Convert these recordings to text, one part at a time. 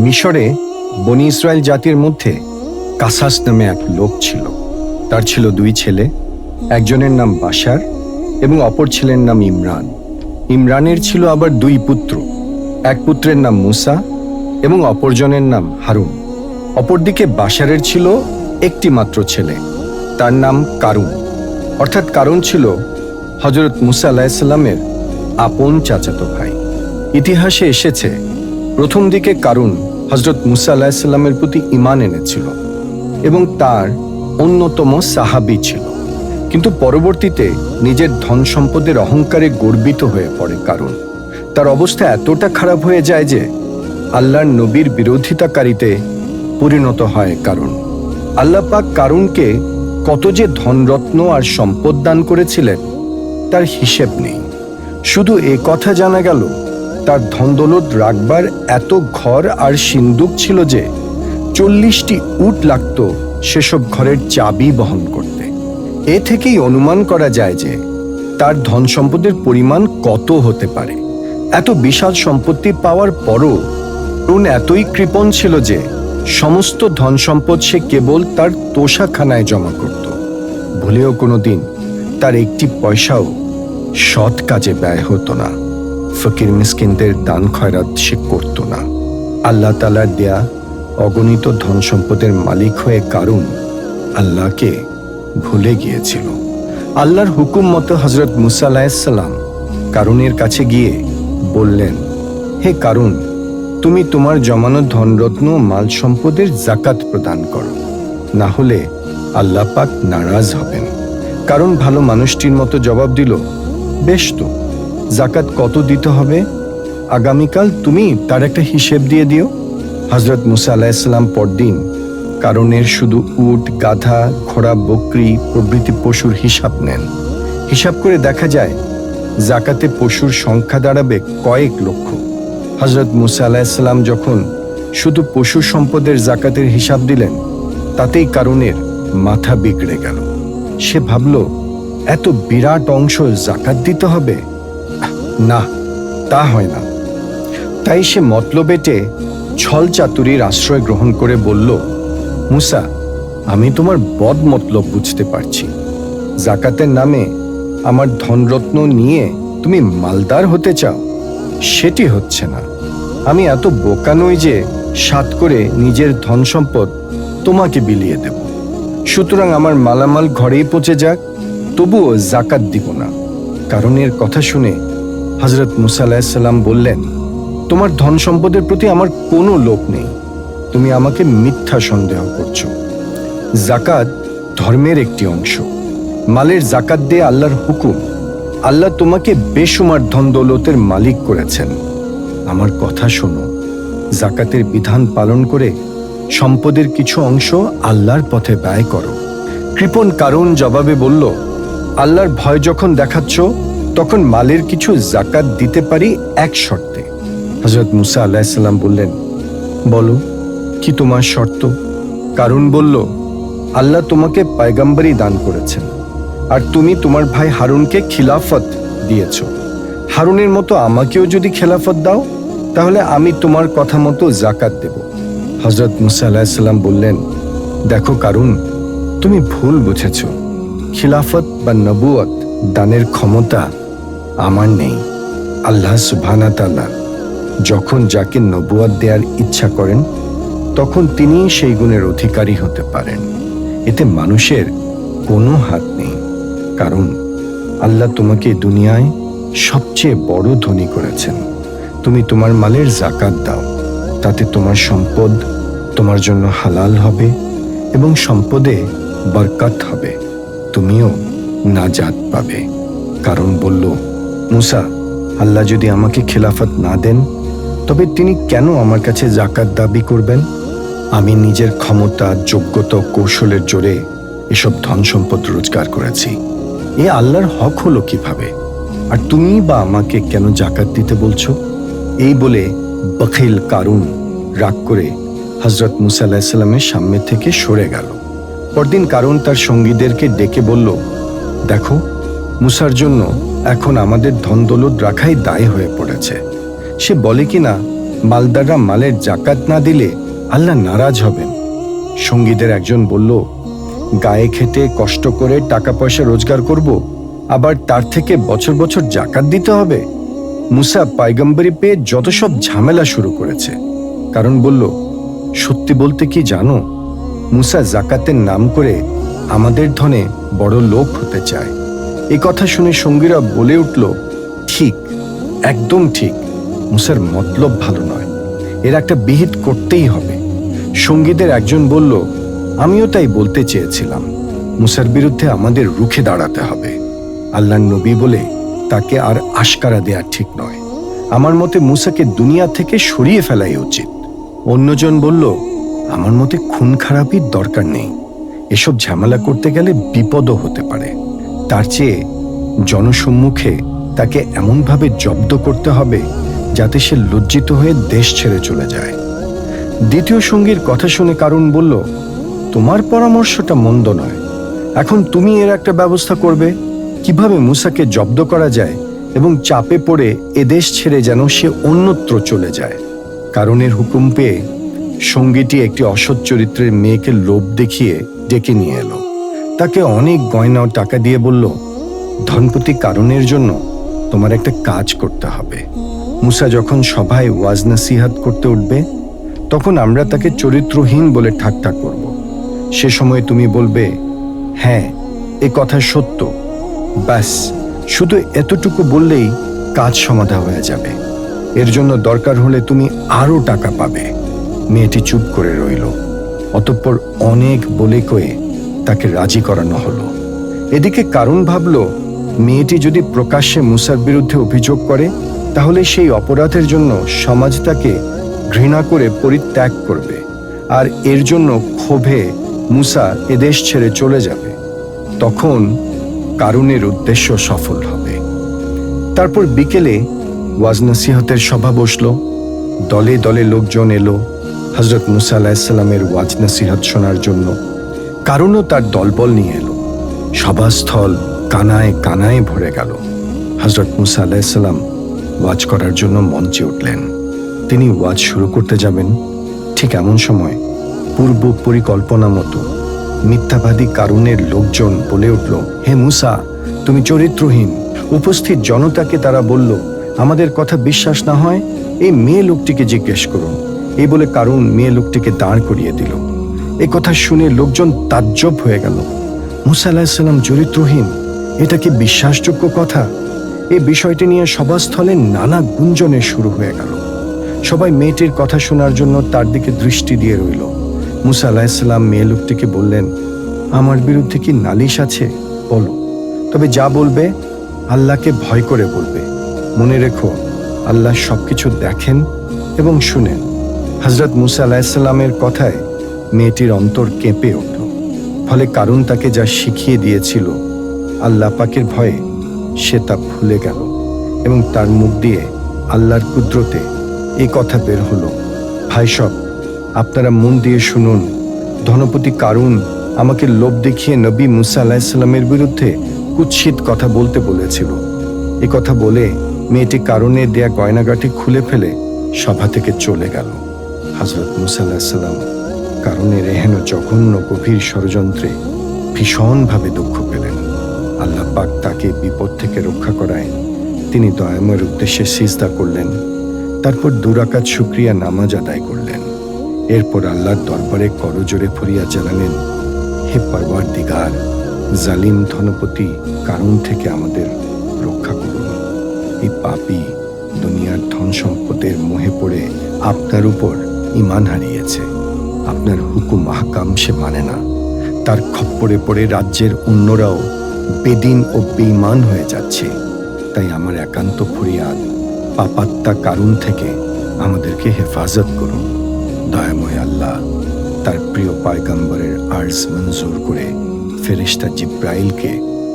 মিশরে বনি ইসরায়েল জাতির মধ্যে কাসাস নামে এক লোক ছিল। তার ছিল দুই ছেলে, একজনের নাম বাশার এবং অপর ছেলের নাম ইমরান। ইমরানের ছিল আবার দুই পুত্র, এক পুত্রের নাম মুসা এবং অপরজনের নাম হারুন। অপরদিকে বাশারের ছিল একটি মাত্র ছেলে, তার নাম কারুন। অর্থাৎ কারুন ছিল হযরত মুসা আলাইহিসসালামের আপন চাচাতো ভাই। ইতিহাসে এসেছে প্রথম দিকে কারুন হযরত মুসা আলাইহিসসালামের প্রতি ঈমান এনেছিল এবং তার অন্যতম সাহাবী ছিল, কিন্তু পরবর্তীতে নিজের ধন সম্পদের অহংকারে গর্বিত হয়ে পড়ে কারুন। তার অবস্থা এতটা খারাপ হয়ে যায় যে আল্লাহর নবীর বিরোধিতাকারীতে পরিণত হয় কারুন। আল্লাহ পাক কারুনকে কত যে ধনরত্ন আর সম্পদ দান করেছিলেন তার হিসেব নেই। শুধু এ কথা জানা গেল তার ধনদৌলত রাখবার এত ঘর আর সিন্দুক ছিল যে 40টি উট লাগত সেসব ঘরের চাবি বহন করতে। এ থেকেই অনুমান করা যায় যে তার ধন সম্পদের পরিমাণ কত হতে পারে। এত বিশাল সম্পত্তি পাওয়ার পরও কারুন এতই কৃপণ ছিল যে সমস্ত ধন সম্পদ সে কেবল তার তোষাখানায় জমা করত। ভুলেও কোনোদিন তার একটি পয়সাও সৎ কাজে ব্যয় হতো না। ফকির মিসকিনদের দান খয়রাত সে করত না। আল্লাহ তাআলার দেয়া অগণিত ধন সম্পদের মালিক হয়ে কারুন আল্লাহকে ভুলে গিয়েছিল। আল্লাহর হুকুম মতো হযরত মুসা আলাইহিসসালাম কারুনের কাছে গিয়ে বললেন, হে কারুন, তুমি তোমার জমানো ধনরত্ন মাল সম্পদের যাকাত প্রদান করো, না হলে আল্লাহ পাক নারাজ হবেন। কারুন ভালো মানুষটির মতো জবাব দিল, বেশ তো, যাকাত কত দিতে হবে? আগামীকাল তুমি তার একটা হিসেব দিয়ে দিও। হযরত মুসা আলাইহিসসালাম পরদিন কারুনের শুধু উট, গাধা, ঘোড়া, বকরি প্রভৃতি পশুর হিসাব নেন। হিসাব করে দেখা যায় যাকাতে পশুর সংখ্যা দাঁড়াবে কয়েক লক্ষ। হযরত মুসা আলাইহিসসালাম যখন শুধু পশু সম্পদের যাকাতের হিসাব দিলেন, তাতেই কারুনের মাথা বিগড়ে গেল। সে ভাবল, এত বিরাট অংশ যাকাত দিতে হবে? না, তা হয় না। তাই সে মতলবেটে ছল চাতুরীর আশ্রয় গ্রহণ করে বলল, মুসা, আমি তোমার বদ মতলব বুঝতে পারছি। যাকাতের নামে আমার ধনরত্ন নিয়ে তুমি মালদার হতে চাও, সেটি হচ্ছে না। আমি এত বোকা নই যে সাত করে নিজের ধন সম্পদ তোমাকে বিলিয়ে দেব। সুতরাং আমার মালামাল ঘরেই পচে যাক, তবুও যাকাত দিব না। কারুনের কথা শুনে হযরত মুসা আলাইহিসসালাম বললেন, তোমার ধন সম্পদের প্রতি আমার কোনো লোভ নেই, তুমি আমাকে মিথ্যা সন্দেহ করছো। যাকাত ধর্মের একটি অংশ। মালের যাকাত দিয়ে আল্লাহর হুকুম। আল্লাহ তোমাকে বেশুমার ধন দৌলতের মালিক করেছেন। আমার কথা শোনো, যাকাতের বিধান পালন করে সম্পদের কিছু অংশ আল্লাহর পথে ব্যয় করো। কৃপণ কারুন জবাবে বলল, আল্লাহর ভয় যখন দেখাচ্ছ তখন মালের কিছু যাকাত দিতে পারি এক শর্তে। হযরত মুসা আলাইহিসসালাম বললেন, বলো, কি তোমার শর্ত? কারুন বলল, আল্লাহ তোমাকে পয়গম্বরী দান করেছেন, আর তুমি তোমার ভাই হারুনকে খিলাফত দিয়েছ। হারুনের মতো আমাকেও যদি খেলাফত দাও, তাহলে আমি তোমার কথা মতো যাকাত দেব। হযরত মুসা আলাইহিসসালাম বললেন, দেখো কারুন, তুমি ভুল বুঝেছ। খিলাফত বা নবুয়ত দানের ক্ষমতা আমার নেই। আল্লাহ সুবহানাহু ওয়া তাআলা যখন যাকে নবুয়ত দেওয়ার ইচ্ছা করেন তখন তিনি সেই গুণের অধিকারী হতে পারেন। এতে মানুষের কোনো হাত নেই। কারণ আল্লাহ তোমাকে দুনিয়ায় সবচেয়ে বড় ধনী করেছেন। তুমি তোমার মালের যাকাত দাও, তাতে তোমার সম্পদ তোমার জন্য হালাল হবে এবং সম্পদে বরকত হবে, তুমিও নাজাত পাবে। কারণ বলল, মুসা, আল্লাহ যদি আমাকে খেলাফত না দেন তবে তিনি কেন আমার কাছে যাকাত দাবি করবেন? আমি নিজের ক্ষমতা, যোগ্যতা, কৌশলের জোরে এসব ধন সম্পদ রোজগার করেছি। এ আল্লাহর হক হলো কিভাবে? আর তুমি বা আমাকে কেন যাকাত দিতে বলছো? এই বলে বখিল কারুন রাগ করে হযরত মুসা আলাইহিসসালামের সামনে থেকে সরে গেল। পরদিন কারুন তার সঙ্গীদেরকে ডেকে বলল, দেখো, মুসার জন্য এখন আমাদের ধন দৌলত রাখাই দায় হয়ে পড়েছে। সে বলে কিনা মালদাররা মালের জাকাত না দিলে আল্লাহ নারাজ হবেন। সঙ্গীদের একজন বলল, গায়ে খেটে কষ্ট করে টাকা পয়সা রোজগার করব, আবার তার থেকে বছর বছর জাকাত দিতে হবে? মুসা পায়গম্বরি পেয়ে যত সব ঝামেলা শুরু করেছে। কারণ বলল, সত্যি বলতে কি জানো, মুসা জাকাতের নাম করে আমাদের ধনে বড় লোক হতে চায়। এই কথা শুনে সঙ্গীরা বলে উঠল, ঠিক, একদম ঠিক, মুসার মতলব ভালো নয়, এর একটা বিহিত করতেই হবে। সঙ্গীদের একজন বলল, আমিও তাই বলতে চেয়েছিলাম, মুসার বিরুদ্ধে আমাদের রুখে দাঁড়াতে হবে। আল্লাহর নবী বলে তাকে আর আশকারা দেয়া ঠিক নয়। আমার মতে মুসাকে দুনিয়া থেকে সরিয়ে ফেলাই উচিত। অন্যজন বলল, আমার মতে খুন খারাপির দরকার নেই, এসব ঝামেলা করতে গেলে বিপদও হতে পারে। তার চেয়ে জনসম্মুখে তাকে এমনভাবে জব্দ করতে হবে যাতে সে লজ্জিত হয়ে দেশ ছেড়ে চলে যায়। দ্বিতীয় সঙ্গীর কথা শুনে কারুন বলল, তোমার পরামর্শটা মন্দ নয়, এখন তুমি এর একটা ব্যবস্থা করবে। কিভাবে মুসাকে জব্দ করা যায় এবং চাপে পড়ে এদেশ ছেড়ে যেন সে অন্যত্র চলে যায়। কারণের হুকুম পেয়ে সঙ্গীটি একটি অসৎ চরিত্রের মেয়েকে লোভ দেখিয়ে ডেকে নিয়ে এলো। তাকে অনেক গয়না ও টাকা দিয়ে বলল, ধনপতি কারণের জন্য তোমার একটা কাজ করতে হবে। মুসা যখন সভায় ওয়াজ নসিহাত করতে উঠবে, তখন আমরা তাকে চরিত্রহীন বলে ঠাট্টা করব। সে সময় তুমি বলবে, হ্যাঁ, এ কথা সত্য। ব্যাস, শুধু এতটুকু বললেই কাজ সমাধা হয়ে যাবে। এর জন্য দরকার হলে তুমি আরো টাকা পাবে। মেয়েটি চুপ করে রইল। অতঃপর অনেক বলে কয়ে তাকে রাজি করানো হলো। এদিকে কারণ ভাবল, মেয়েটি যদি প্রকাশ্যে মুসার বিরুদ্ধে অভিযোগ করে, তাহলে সেই অপরাধের জন্য সমাজ তাকে ঘৃণা করে পরিত্যাগ করবে, আর এর জন্য ক্ষোভে মুসা এদেশ ছেড়ে চলে যাবে। তখন কারুনের উদ্দেশ্য সফল হবে। তারপর বিকেলে ওয়াজ নসিহতের সভা বসল। দলে দলে লোকজন এলো হযরত মুসা আলাইহিসসালামের ওয়াজ নসিহত শোনার জন্য। কারুনও তার দলবল নিয়ে এলো। সভাস্থল কানায় কানায় ভরে গেল। হযরত মুসা আলাইহিসসালাম ওয়াজ করার জন্য মঞ্চে উঠলেন। তিনি ওয়াজ শুরু করতে যাবেন, ঠিক এমন সময় পূর্ব পরিকল্পনা মতো মিথ্যাবাদী কারুনের লোকজন বলে উঠল, হে মুসা, তুমি চরিত্রহীন। উপস্থিত জনতাকে তারা বলল, আমাদের কথা বিশ্বাস না হয় এই মেয়ে লোকটিকে জিজ্ঞেস করুন। এই বলে কারুন মেয়ে লোকটিকে দাঁড় করিয়ে দিল। এই কথা শুনে লোকজন তাজ্জব হয়ে গেল। মুসা আলাইহিসসালাম চরিত্রহীন, এটা কি বিশ্বাসযোগ্য কথা? এই বিষয়টি নিয়ে সভাস্থলে নানা গুঞ্জনের শুরু হয়ে গেল। সবাই মেয়েটির কথা শোনার জন্য তার দিকে দৃষ্টি দিয়ে রইল। মুসা আলাইহিসসালাম মেয়ে লোকটিকে বললেন, আমার বিরুদ্ধে কি নালিশ আছে? বলো, তবে যা বলবে আল্লাহকে ভয় করে বলবে। মনে রেখো, আল্লাহ সবকিছু দেখেন এবং শুনেন। হযরত মুসা আলাইহিসসালামের কথায় মেয়েটির অন্তর কেঁপে উঠল। ফলে কারুন তাকে যা শিখিয়ে দিয়েছিল, আল্লাহ পাকের ভয়ে সে তা ভুলে গেল এবং তার মুখ দিয়ে আল্লাহর কুদরতে এই কথা বের হলো, ভাই সব, আপনারা মন দিয়ে শুনুন। ধনপতি কারুন আমাকে লোভ দেখিয়ে নবী মুসা আলাইহিসসালামের বিরুদ্ধে কুৎসিত কথা বলতে বলেছিল। এ কথা বলে মেয়েটি কারুনে দেয়া গয়নাগাটি খুলে ফেলে সভা থেকে চলে গেল। হযরত মুসা আলাইহিসসালাম কারুনের এহেন জঘন্য গভীর ষড়যন্ত্রে ভীষণভাবে দুঃখ পেলেন। আল্লাহ পাক তাকে বিপদ থেকে রক্ষা করায় তিনি দয়াময়ের উদ্দেশ্যে সিজদা করলেন। তারপর 2 রাকাত শুকরিয়া নামাজ আদায় করলেন। এরপর আল্লাহর দরবারে করজোরে ফরিয়াদ জানালেন, হে পরওয়ারদিগার, জালিম ধনপতি কারুন থেকে আমাদের রক্ষা করুন। এই পাপী দুনিয়ার ধন সম্পদের মোহে পড়ে আপনার উপর ঈমান হারিয়েছে। আপনার হুকুম আহকাম সে মানে না। তার খপ্পরে পড়ে রাজ্যের অন্যরাও বেদিন ও বেঈমান হয়ে যাচ্ছে। তাই আমার একান্ত ফরিয়াদ, পাপাত্মা কারুন থেকে আমাদেরকে হেফাজত করুন। দয়াময় আল্লাহ তার প্রিয় পয়গম্বরের আর্জ মঞ্জুর করে ফেরেশতা জিব্রাইলকে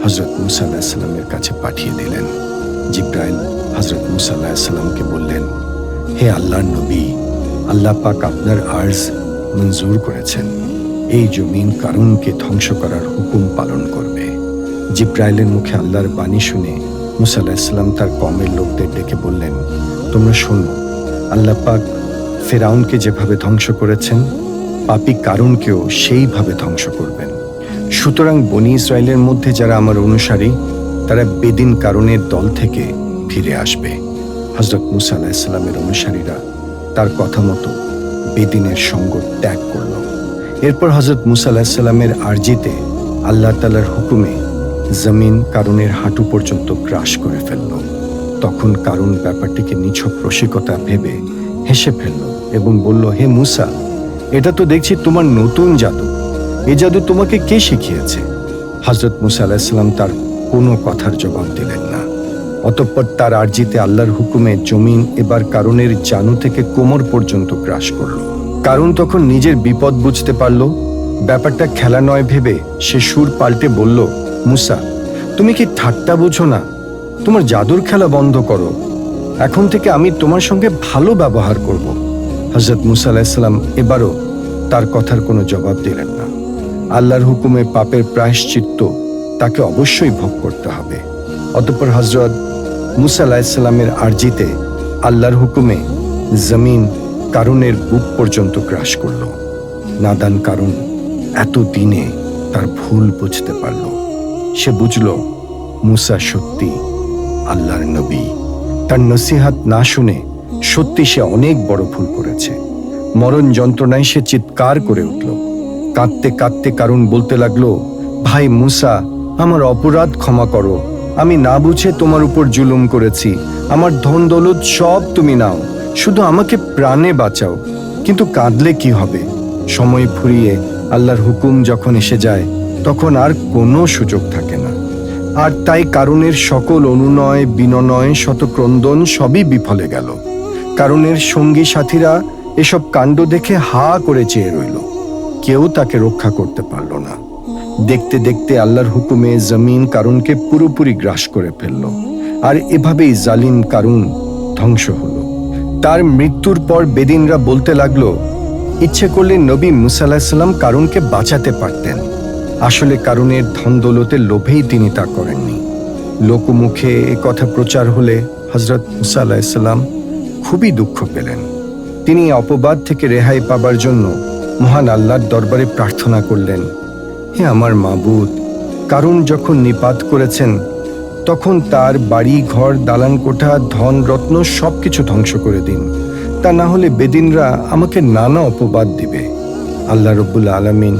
হযরত মুসা আলাইহিসসালামের কাছে পাঠিয়ে দিলেন। জিব্রাইল হযরত মুসা আলাইহিসসালামকে বললেন, হে আল্লাহর নবী, আল্লাহ পাক আপনার আর্জ মঞ্জুর করেছেন। এই জমিন কারুনকে ধ্বংস করার হুকুম পালন করবে। জিব্রাইলের মুখে আল্লাহর বাণী শুনে মুসা আলাইহিসসালাম তার কওমের লোকদের ডেকে বললেন, তোমরা শোনো, আল্লাহ পাক ফেরাউনকে যেভাবে ধ্বংস করেছেন, পাপী কারুনকেও সেইভাবে ধ্বংস করবেন। সুতরাং বনী ইসরায়েলের মধ্যে যারা আমার অনুসারী, তারা বেদিন কারুনের দল থেকে ফিরে আসবে। হযরত মূসা আলাইহিস সালামের অনুসারীরা তার কথা মতো বেদিনের সঙ্গ ত্যাগ করল। এরপর হযরত মূসা আলাইহিস সালামের আরজিতে আল্লাহ তাআলার হুকুমে জমিন কারুনের হাঁটু পর্যন্ত গ্রাস করে ফেলল। তখন কারুন ব্যাপারটিকে নিছক রসিকতা ভেবে হেসে ফেলল এবং বলল, হে মূসা, এটা তো দেখছি তোমার নতুন জাদু। এ জাদু তোমাকে কে শিখিয়েছে? হযরত মূসা আলাইহিস সালাম তার কোনো কথার জবাব দিলেন না। অতঃপর তার আরজিতে আল্লাহর হুকুমে জমিন এবার কারুনের জানু থেকে কোমর পর্যন্ত গ্রাস করল। কারুন তখন নিজের বিপদ বুঝতে পারল। ব্যাপারটা খেলা নয় ভেবে সে সুর পাল্টে বলল, মূসা, তুমি কি ঠাট্টা বুঝো না? তোমার জাদুর খেলা বন্ধ করো। এখন থেকে আমি তোমার সঙ্গে ভালো ব্যবহার করব। হযরত মূসা আলাইহিস সালাম এবারও তার কথার কোনো জবাব দিলেন না। আল্লাহর হুকুমে পাপের প্রায়শ্চিত্ত তাকে অবশ্যই ভোগ করতে হবে। অতঃপর হযরত মূসা আলাইহিস সালামের আরজিতে আল্লাহর হুকুমে জমিন কারুনের বুক পর্যন্ত গ্রাস করল। নাদান কারুন এত দিনে তার ভুল বুঝতে পারল। সে বুঝল মূসা সত্যি আল্লাহর নবী। তার নসিহাত না শুনে সত্যি সে অনেক বড় ভুল করেছে। মরণ যন্ত্রণায় সে চিৎকার করে উঠল। কাঁদতে কাঁদতে কারুন বলতে লাগলো, ভাই মূসা, আমার অপরাধ ক্ষমা করো। আমি না বুঝে তোমার উপর জুলুম করেছি। আমার ধন দৌলত সব তুমি নাও, শুধু আমাকে প্রাণে বাঁচাও। কিন্তু কাঁদলে কি হবে? সময় ফুরিয়ে আল্লাহর হুকুম যখন এসে যায়, তখন আর কোনো সুযোগ থাকে না। আর তাই কারুনের সকল অনুনয় বিনয় শতক্রন্দন সবই বিফলে গেল। কারুনের সঙ্গী সাথীরা এসব কাণ্ড দেখে হা করে চেয়ে রইল। কেউ তাকে রক্ষা করতে পারল না। দেখতে দেখতে আল্লাহর হুকুমে জমিন কারুনকে পুরোপুরি গ্রাস করে ফেলল। আর এভাবেই জালিম কারুন ধ্বংস হলো। তার মৃত্যুর পর বেদিনরা বলতে লাগলো, ইচ্ছে করলে নবী মূসা আলাইহিস সালাম কারুনকে বাঁচাতে পারতেন। আসলে কারুনের ধন দৌলতের লোভেই তিনি তা করেননি। লোকমুখে এ কথা প্রচার হলে হযরত মূসা আলাইহিস সালাম খুবই দুঃখ পেলেন। তিনি অপবাদ থেকে রেহাই পাবার জন্য মহান আল্লাহর দরবারে প্রার্থনা করলেন, হে আমার মাবুদ, কারুন যখন নিপাত করেছেন, তখন তার বাড়ি ঘর দালান কোঠা ধন রত্ন সবকিছু ধ্বংস করে দিন। তা না হলে বেদিনরা আমাকে নানা অপবাদ দিবে। আল্লাহ রব্বুল আলামিন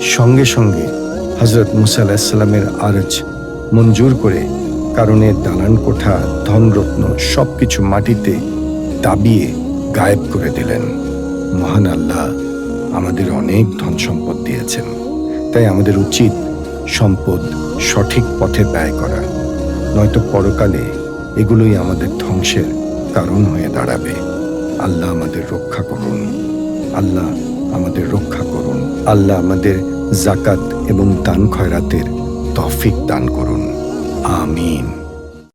সঙ্গে সঙ্গে হযরত মূসা আলাইহিস সালামের আরজ মঞ্জুর করে কারুনের দালান কোঠা ধন রত্ন সবকিছু মাটিতে দাবিয়ে গায়েব করে দিলেন। মহান আল্লাহ আমাদের অনেক ধন সম্পদ দিয়েছেন, তাই আমাদের উচিত সম্পদ সঠিক পথে ব্যয় করা, নয়তো পরকালে এগুলোই আমাদের ধ্বংসের কারণ হয়ে দাঁড়াবে। আল্লাহ আমাদের রক্ষা করুন। আল্লাহ আমাদের রক্ষা করুন। আল্লাহ আমাদের জাকাত এবং দান খয়রাতের তৌফিক দান করুন। আমিন।